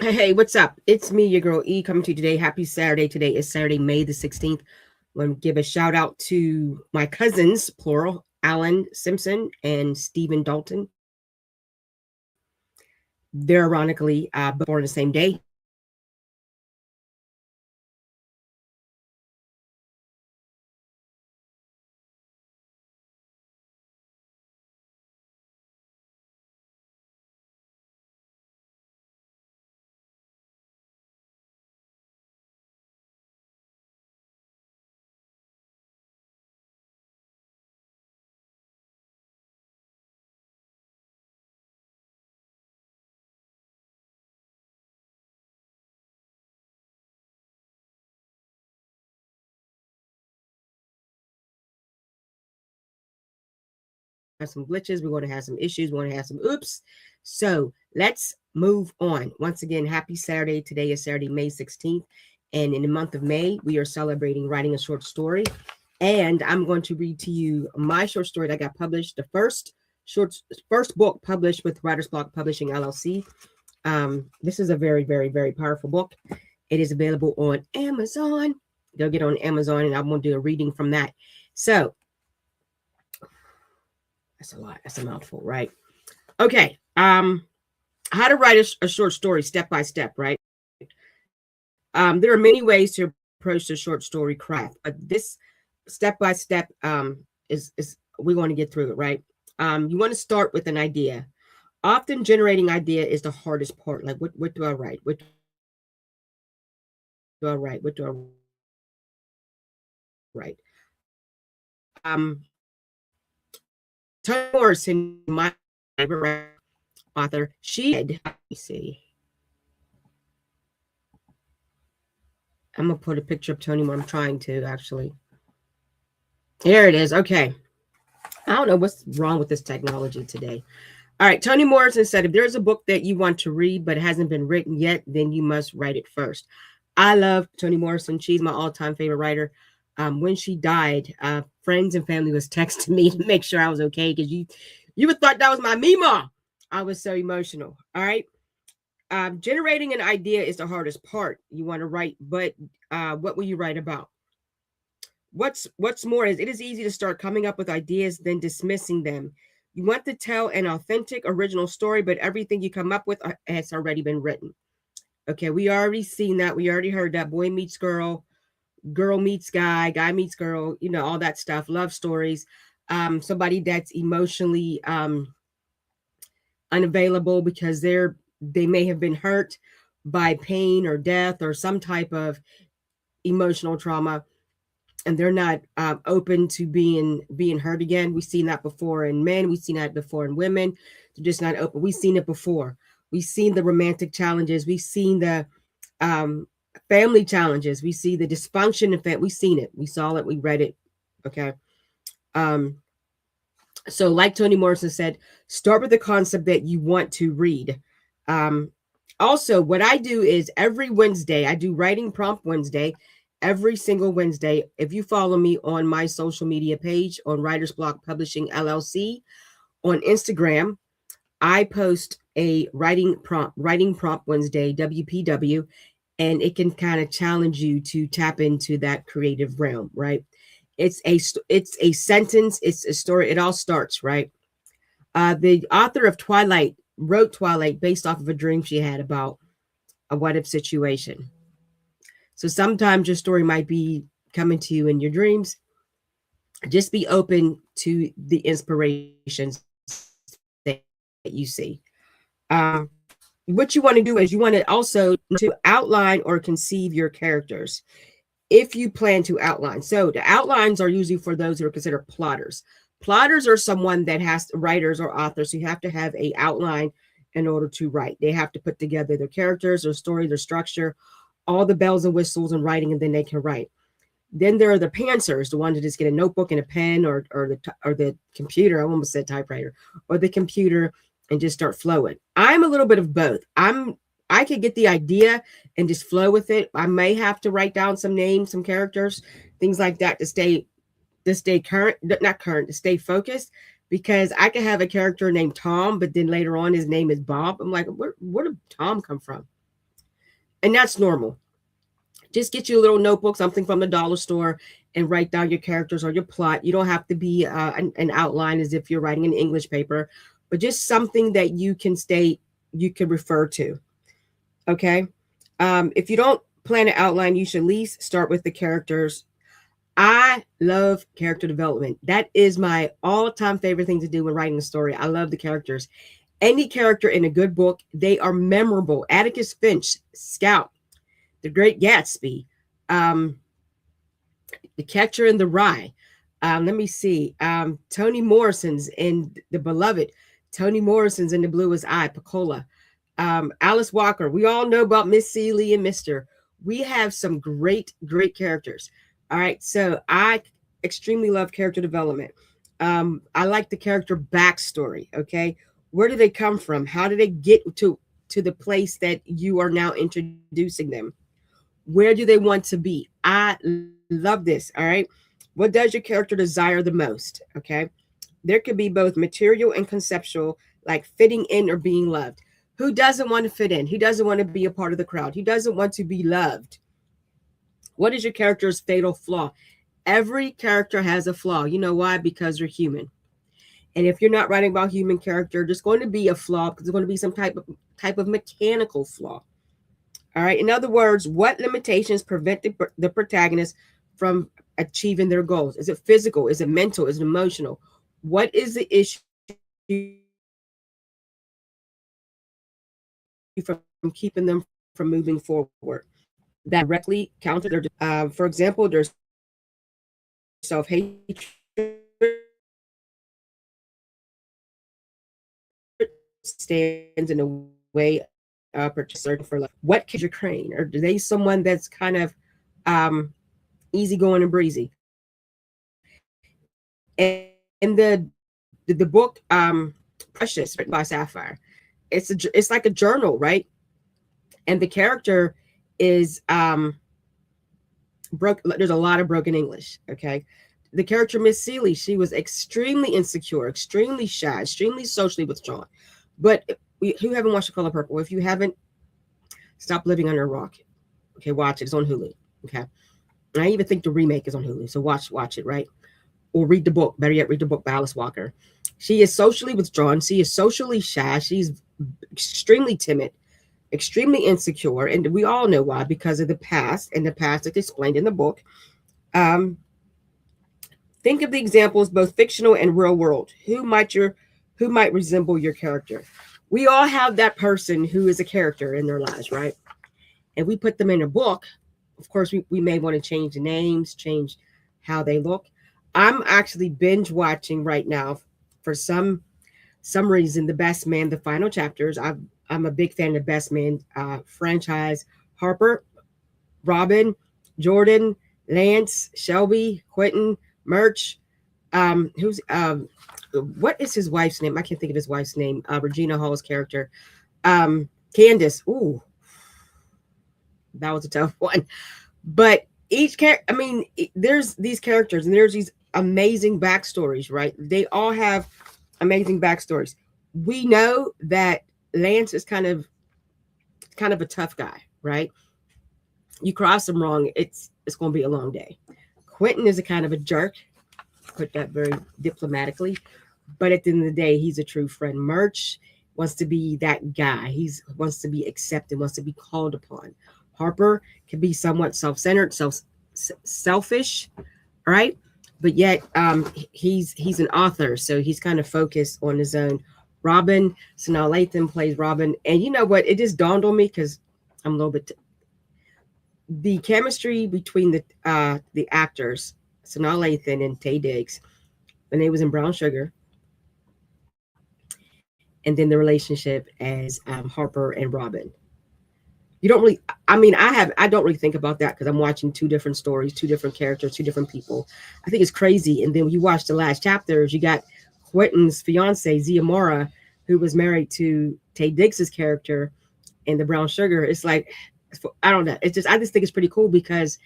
Hey, what's up? It's me, your girl E, coming to you today. Happy Saturday. Today is Saturday, May the 16th. I want to give a shout out to my cousins, plural, Alan Simpson and Stephen Dalton. They're ironically born the same day. Have some glitches. We're going to have some issues. We're going to have some oops. So let's move on. Once again, happy Saturday. Today is Saturday, May 16th. And in the month of May, we are celebrating writing a short story. And I'm going to read to you my short story that got published, the first book published with Writer's Block Publishing LLC. This is a very, very, very powerful book. It is available on Amazon. Go get on Amazon, and I'm going to do a reading from that. So that's a lot. That's a mouthful, right? Okay. How to write a short story step by step, right? There are many ways to approach the short story craft, but this step by step is we want to get through it, right? You want to start with an idea. Often generating idea is the hardest part. Like what do I write? What do I write? What do I write? Toni Morrison, my favorite author, she did. Let me see. I'm gonna put a picture of Toni Morrison. I'm trying to actually. Here it is. Okay. I don't know what's wrong with this technology today. All right. Toni Morrison said, if there's a book that you want to read but it hasn't been written yet, then you must write it first. I love Toni Morrison. She's my all-time favorite writer. When she died, friends and family was texting me to make sure I was okay because you would thought that was my Mima. I was so emotional. All right. Generating an idea is the hardest part. You want to write, but what will you write about? What's more is it is easy to start coming up with ideas than dismissing them. You want to tell an authentic original story, but everything you come up with has already been written. Okay, we already seen that. We already heard that boy meets girl, girl meets guy, guy meets girl, all that stuff, love stories. Somebody that's emotionally unavailable because they may have been hurt by pain or death or some type of emotional trauma, and they're not open to being hurt again. We've seen that before in men. We've seen that before in women. They're just not open. We've seen it before. We've seen the romantic challenges. We've seen the um, family challenges. We see the dysfunction in family. We've seen it. We saw it. We read it. Okay. Um, so, like Toni Morrison said, start with the concept that you want to read. Um, Also, what I do is every Wednesday, I do Writing Prompt Wednesday every single Wednesday. If you follow me on my social media page on Writer's Block Publishing LLC on Instagram, I post a writing prompt Wednesday, WPW, and it can kind of challenge you to tap into that creative realm, right? It's a sentence, it's a story. It all starts, right? The author of Twilight wrote Twilight based off of a dream she had about a what if situation. So sometimes your story might be coming to you in your dreams. Just be open to the inspirations that you see. What you want to do is you want to also to outline or conceive your characters if you plan to outline. So the outlines are usually for those who are considered plotters. Plotters are someone that has writers or authors who have to have a outline in order to write. They have to put together their characters, their story, their structure, all the bells and whistles and writing, and then they can write. Then there are the pantsers, the ones that just get a notebook and a pen or the computer. I almost said typewriter or the computer and just start flowing. I'm a little bit of both. I could get the idea and just flow with it. I may have to write down some names, some characters, things like that to stay current, not current, to stay focused. Because I could have a character named Tom, but then later on his name is Bob. I'm like, where did Tom come from? And that's normal. Just get you a little notebook, something from the dollar store, and write down your characters or your plot. You don't have to be an outline as if you're writing an English paper, but just something that you can state, you can refer to. Okay. If you don't plan an outline, you should at least start with the characters. I love character development. That is my all-time favorite thing to do when writing a story. I love the characters. Any character in a good book, they are memorable. Atticus Finch, Scout, The Great Gatsby, um, The Catcher in the Rye. Let me see. Toni Morrison's in The Beloved. Toni Morrison's in The Bluest Eye, Pecola. Alice Walker. We all know about Miss Seeley and Mr. We have some great, great characters. All right. So I extremely love character development. I like the character backstory. Okay. Where do they come from? How do they get to the place that you are now introducing them? Where do they want to be? I love this. All right. What does your character desire the most? Okay. There could be both material and conceptual, like fitting in or being loved. Who doesn't want to fit in? Who doesn't want to be a part of the crowd? Who doesn't want to be loved? What is your character's fatal flaw? Every character has a flaw. You know why? Because you're human. And if you're not writing about human character, there's going to be a flaw because there's going to be some type of mechanical flaw. All right. In other words, what limitations prevent the protagonist from achieving their goals? Is it physical? Is it mental? Is it emotional? What is the issue from keeping them from moving forward? That directly counter their, for example, there's self-hatred, stands in the way of searching for love. What can you crane? Or are they someone that's kind of easygoing and breezy? And in the book Precious, written by Sapphire, it's like a journal, right? And the character is broke. There's a lot of broken English. Okay. The character Miss Seeley, she was extremely insecure, extremely shy, extremely socially withdrawn. But who haven't watched The Color Purple? If you haven't, stop living under a rock. Okay, watch it. It's on Hulu. Okay. And I even think the remake is on Hulu. So watch it, right? Or read the book. Better yet, read the book by Alice Walker. She is socially withdrawn. She is socially shy. She's extremely timid, extremely insecure. And we all know why, because of the past, and the past is explained in the book. Think of the examples, both fictional and real world. Who might resemble your character? We all have that person who is a character in their lives, right? And we put them in a book. Of course, we may want to change the names, change how they look. I'm actually binge watching right now for some reason, The Best Man, the final chapters. I'm a big fan of the Best Man franchise. Harper, Robin, Jordan, Lance, Shelby, Quentin, Murch. What is his wife's name? I can't think of his wife's name. Regina Hall's character. Candace. Ooh, that was a tough one. But each character, I mean, there's these characters and there's these amazing backstories, right? They all have amazing backstories. We know that Lance is kind of a tough guy, right? You cross him wrong, it's going to be a long day. Quentin is a kind of a jerk, put that very diplomatically, but at the end of the day, he's a true friend. Murch wants to be that guy. He wants to be accepted, wants to be called upon. Harper can be somewhat self-centered, selfish, right? But yet he's an author, so he's kind of focused on his own. Robin, Sanaa Lathan plays Robin, and you know what? It just dawned on me because I'm a little bit. The chemistry between the actors, Sanaa Lathan and Taye Diggs, when they was in Brown Sugar, and then the relationship as Harper and Robin. You don't really, I mean, I don't really think about that because I'm watching two different stories, two different characters, two different people. I think it's crazy. And then when you watch the last chapters, you got Quentin's fiance, Ziamora, who was married to Taye Diggs's character in the Brown Sugar. It's like, I don't know. I just think it's pretty cool because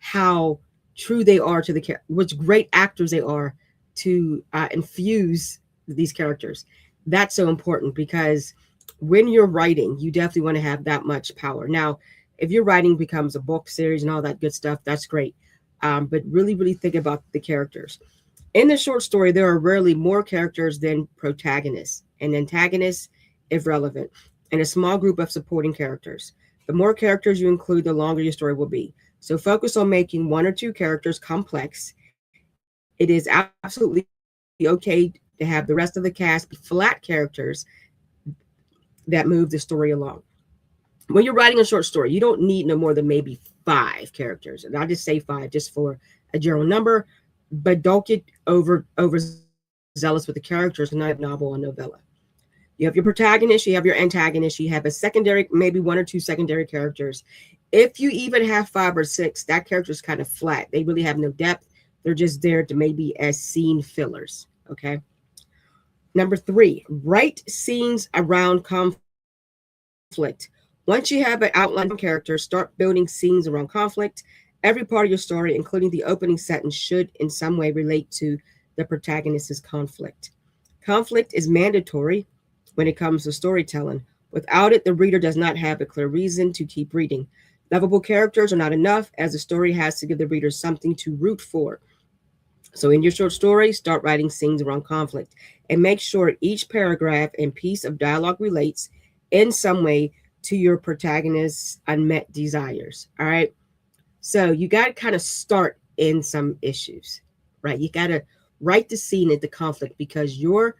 how true they are to the character, which great actors they are to infuse these characters. That's so important because when you're writing, you definitely want to have that much power. Now, if your writing becomes a book series and all that good stuff, that's great. But really, really think about the characters. In the short story, there are rarely more characters than protagonists, and antagonists, if relevant, and a small group of supporting characters. The more characters you include, the longer your story will be. So focus on making one or two characters complex. It is absolutely okay to have the rest of the cast be flat characters that move the story along. When you're writing a short story, you don't need no more than maybe five characters. And I just say five just for a general number, but don't get overzealous with the characters and not have novel or novella. You have your protagonist, you have your antagonist, you have a secondary, maybe one or two secondary characters. If you even have five or six, that character is kind of flat. They really have no depth. They're just there to maybe as scene fillers. Okay. Number three, write scenes around conflict. Once you have an outline of characters, start building scenes around conflict. Every part of your story, including the opening sentence, should in some way relate to the protagonist's conflict. Conflict is mandatory when it comes to storytelling. Without it, the reader does not have a clear reason to keep reading. Lovable characters are not enough, as the story has to give the reader something to root for. So, in your short story, start writing scenes around conflict and make sure each paragraph and piece of dialogue relates in some way to your protagonist's unmet desires. All right. So, you got to kind of start in some issues, right? You got to write the scene at the conflict because your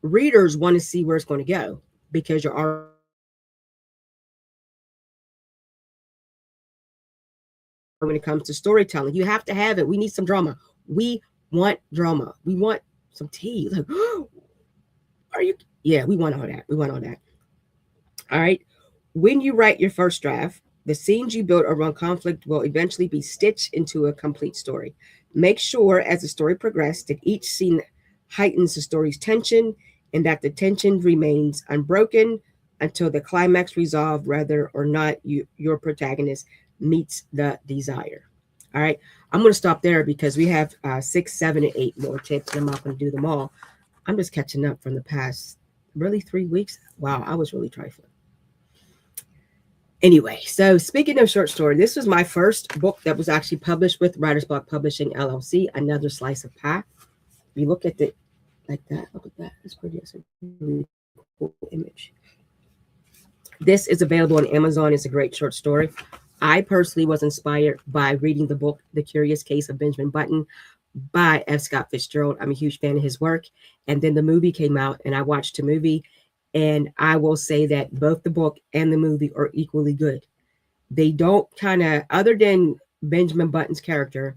readers want to see where it's going to go because you're already when it comes to storytelling. You have to have it. We need some drama. We want drama. We want some tea. Like, are you? Yeah, we want all that. We want all that. All right. When you write your first draft, the scenes you build around conflict will eventually be stitched into a complete story. Make sure as the story progresses that each scene heightens the story's tension and that the tension remains unbroken until the climax resolved, whether or not your protagonist meets the desire. All right. I'm going to stop there because we have 6, 7, and 8 more tips, and I'm not going to do them all. I'm just catching up from the past really 3 weeks. Wow, I was really trifling. Anyway, so speaking of short story, this was my first book that was actually published with Writer's Block Publishing LLC, Another Slice of Pie. If you look at it like that, look at that. It's pretty. It's a really cool image. This is available on Amazon. It's a great short story. I personally was inspired by reading the book, The Curious Case of Benjamin Button by F. Scott Fitzgerald. I'm a huge fan of his work. And then the movie came out and I watched the movie. And I will say that both the book and the movie are equally good. They don't kind of, other than Benjamin Button's character,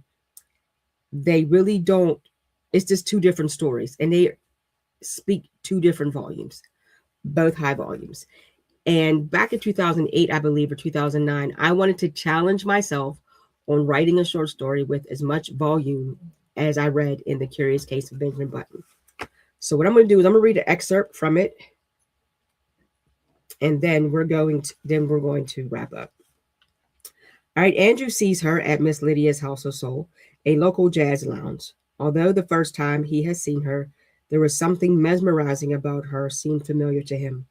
they really don't, it's just two different stories. And they speak two different volumes, both high volumes. And back in 2008, I believe, or 2009, I wanted to challenge myself on writing a short story with as much volume as I read in The Curious Case of Benjamin Button. So what I'm going to do is I'm going to read an excerpt from it, and then we're going to wrap up. All right, Andrew sees her at Miss Lydia's House of Soul, a local jazz lounge. Although the first time he has seen her, there was something mesmerizing about her seemed familiar to him.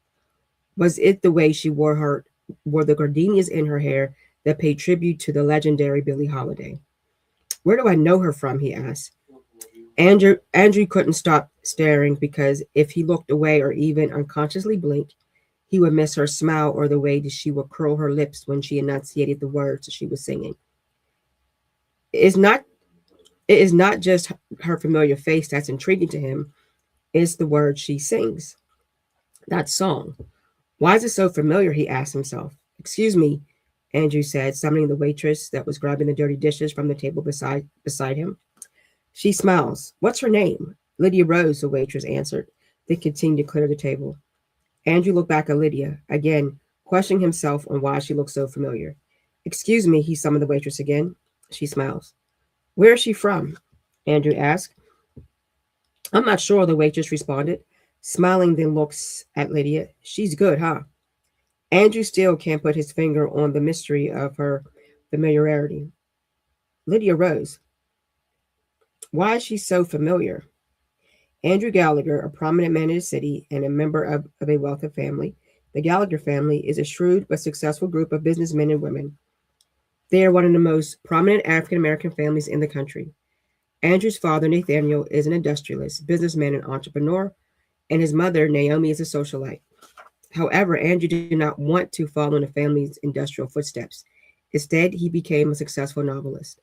Was it the way she wore the gardenias in her hair that paid tribute to the legendary Billie Holiday? Where do I know her from? He asked. Andrew couldn't stop staring because if he looked away or even unconsciously blinked, he would miss her smile or the way that she would curl her lips when she enunciated the words that she was singing. It is not just her familiar face that's intriguing to him, it's the words she sings. That song. Why is it so familiar? He asked himself. Excuse me, Andrew said, summoning the waitress that was grabbing the dirty dishes from the table beside him. She smiles. What's her name? Lydia Rose, the waitress answered, then continued to clear the table. Andrew looked back at Lydia, again, questioning himself on why she looked so familiar. Excuse me, he summoned the waitress again. She smiles. Where is she from? Andrew asked. I'm not sure, the waitress responded, smiling then looks at Lydia. She's good, huh? Andrew still can't put his finger on the mystery of her familiarity. Lydia Rose. Why is she so familiar? Andrew Gallagher, a prominent man in the city and a member of a wealthy family, The Gallagher family is a shrewd but successful group of businessmen and women. They are one of the most prominent African American families in the country. Andrew's father, Nathaniel, is an industrialist, businessman, and entrepreneur, and his mother, Naomi, is a socialite. However, Andrew did not want to follow in the family's industrial footsteps. Instead, he became a successful novelist.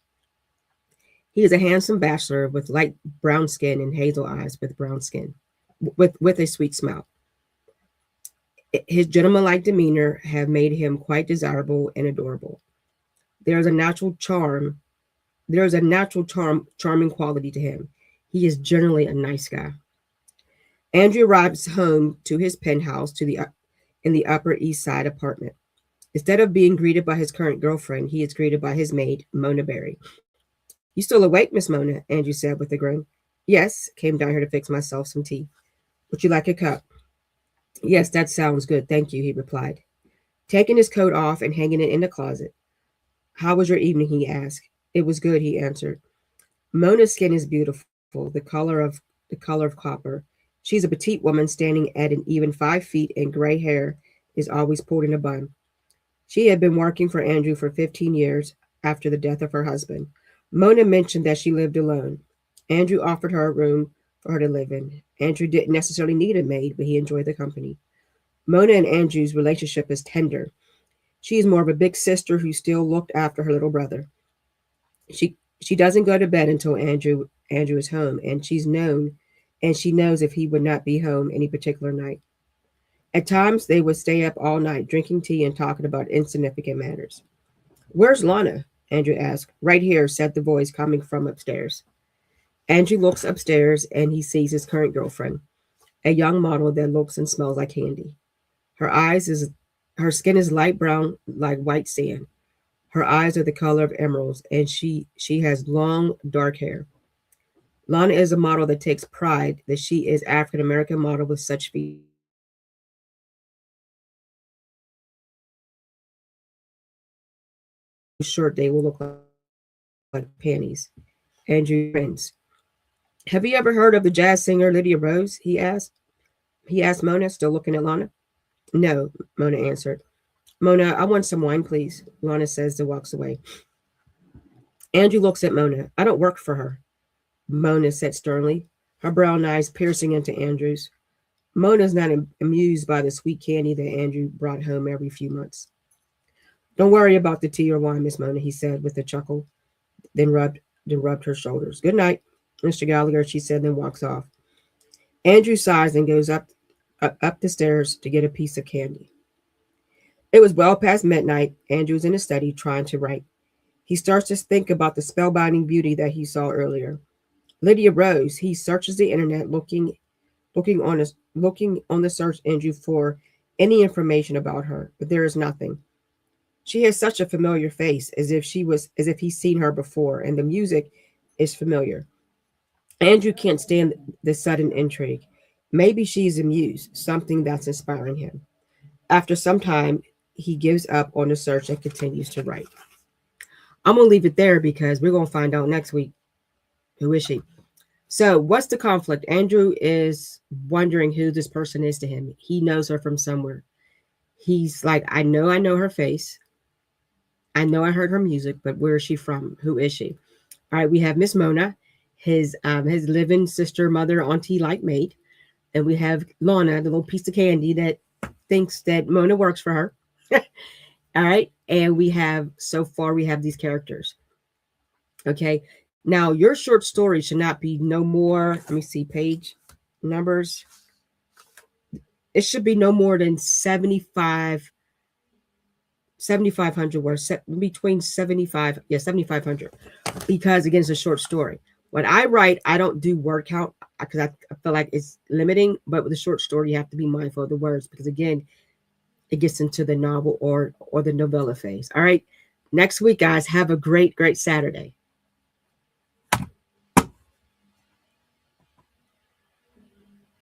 He is a handsome bachelor with light brown skin and hazel eyes with brown skin, with a sweet smile. His gentlemanlike demeanor have made him quite desirable and adorable. There is a natural charm. There is a natural charming quality to him. He is generally a nice guy. Andrew arrives home to his penthouse in the Upper East Side apartment. Instead of being greeted by his current girlfriend, he is greeted by his maid, Mona Berry. "You still awake, Miss Mona?" Andrew said with a grin. "Yes, came down here to fix myself some tea. Would you like a cup?" "Yes, that sounds good, thank you," he replied, taking his coat off and hanging it in the closet. "How was your evening?" he asked. "It was good," he answered. Mona's skin is beautiful, the color of copper. She's a petite woman standing at an even 5 feet, and gray hair is always pulled in a bun. She had been working for Andrew for 15 years after the death of her husband. Mona mentioned that she lived alone. Andrew offered her a room for her to live in. Andrew didn't necessarily need a maid, but he enjoyed the company. Mona and Andrew's relationship is tender. She is more of a big sister who still looked after her little brother. She doesn't go to bed until Andrew is home, and she knows if he would not be home any particular night. At times they would stay up all night drinking tea and talking about insignificant matters. "Where's Lana?" Andrew asked. "Right here," said the voice coming from upstairs. Andrew looks upstairs and he sees his current girlfriend, a young model that looks and smells like candy. Her skin is light brown like white sand. Her eyes are the color of emeralds, and she has long dark hair. Lana is a model that takes pride that she is African American model with such features. Short they will look like panties. Andrew grins. "Have you ever heard of the jazz singer Lydia Rose?" he asked. He asked Mona, still looking at Lana. "No," Mona answered. "Mona, I want some wine, please," Lana says and walks away. Andrew looks at Mona. "I don't work for her," Mona said sternly, her brown eyes piercing into Andrew's. Mona's not amused by the sweet candy that Andrew brought home every few months. "Don't worry about the tea or wine, Miss Mona," he said with a chuckle, then rubbed her shoulders. "Good night, Mr. Gallagher," she said, then walks off. Andrew sighs and goes up the stairs to get a piece of candy. It was well past midnight. Andrew was in his study trying to write. He starts to think about the spellbinding beauty that he saw earlier. Lydia Rose. He searches the internet, looking on the search engine for any information about her, but there is nothing. She has such a familiar face, as if he's seen her before, and the music is familiar. Andrew can't stand the sudden intrigue. Maybe she's a muse, something that's inspiring him. After some time, he gives up on the search and continues to write. I'm going to leave it there because we're going to find out next week. Who is she? So what's the conflict? Andrew is wondering who this person is to him. He knows her from somewhere. He's like, I know her face. I know I heard her music, but where is she from? Who is she? All right, we have Miss Mona, his living sister, mother, auntie, like maid. And we have Lana, the little piece of candy that thinks that Mona works for her. All right. And so far we have these characters. Okay. Now your short story should not be no more. Let me see page numbers. It should be no more than 7,500 words, between 7,500, because again, it's a short story. When I write, I don't do word count because I feel like it's limiting, but with a short story, you have to be mindful of the words because again, it gets into the novel or the novella phase. All right. Next week, guys, have a great, great Saturday.